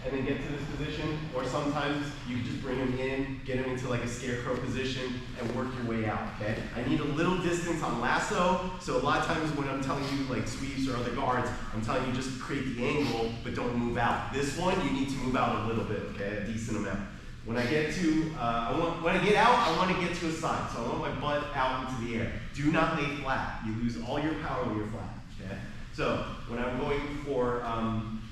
and then get to this position, or sometimes you can just bring him in, get him into like a scarecrow position, and work your way out, okay? I need a little distance on lasso, so a lot of times when I'm telling you like sweeps or other guards, I'm telling you just create the angle, but don't move out. This one, you need to move out a little bit, okay? A decent amount. When I get to, when I get out, I want to get to a side, so I want my butt out into the air. Do not lay flat. You lose all your power when you're flat, okay? So when I'm going for,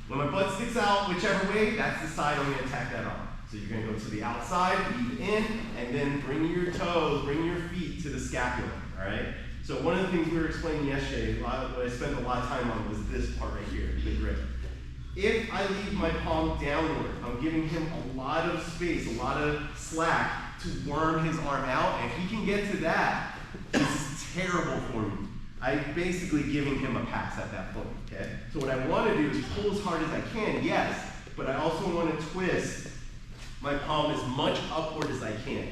when my butt sticks out, whichever way, that's the side I'm going to attack that on. So you're going to go to the outside, lead in, and then bring your toes, bring your feet to the scapula, all right? So one of the things we were explaining yesterday, what I spent a lot of time on was this part right here, the grip. If I leave my palm downward, I'm giving him a lot of space, a lot of slack to worm his arm out, and if he can get to that, this is terrible for me. I'm basically giving him a pass at that point, okay? So what I want to do is pull as hard as I can, yes, but I also want to twist my palm as much upward as I can,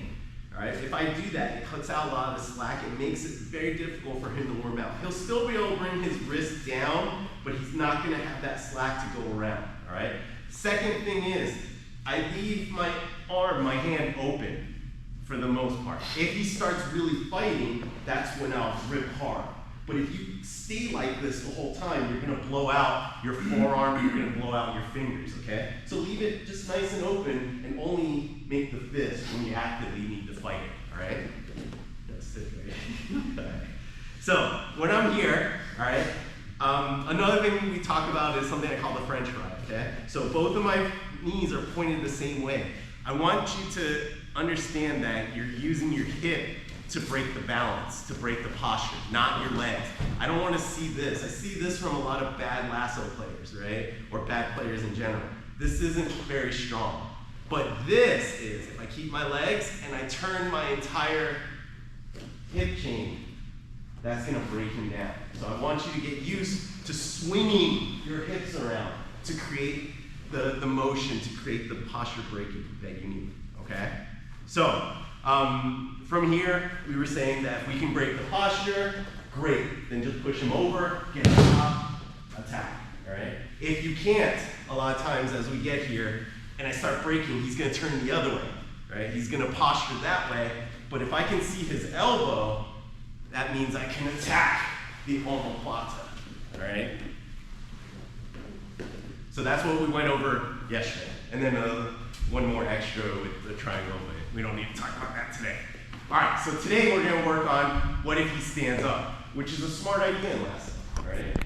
all right? If I do that, it cuts out a lot of the slack. It makes it very difficult for him to worm out. He'll still be able to bring his wrist down, but he's not going to have that slack to go around, all right? Second thing is, I leave my arm, my hand open for the most part. If he starts really fighting, that's when I'll grip hard. But if you stay like this the whole time, you're going to blow out your forearm, you're going to blow out your fingers, okay? So leave it just nice and open and only make the fist when you actively need to fight it, all right? That's it, right? So when I'm here, all right, another thing we talk about is something I call the French fry, okay? So both of my knees are pointed the same way. I want you to understand that you're using your hip to break the balance, to break the posture, not your legs. I don't want to see this. I see this from a lot of bad lasso players, right? Or bad players in general. This isn't very strong. But this is, if I keep my legs and I turn my entire hip chain, that's going to break him down. So I want you to get used to swinging your hips around to create the motion, to create the posture breaking that you need, okay? So, from here, we were saying that if we can break the posture, great. Then just push him over, get him up, attack, all right? If you can't, a lot of times as we get here, and I start breaking, he's gonna turn the other way, right? He's gonna posture that way, but if I can see his elbow, that means I can attack the omoplata, all right? So that's what we went over yesterday. And then one more extra with the triangle, but we don't need to talk about that today. All right, so today we're gonna work on what if he stands up, which is a smart idea in Lasso, all right?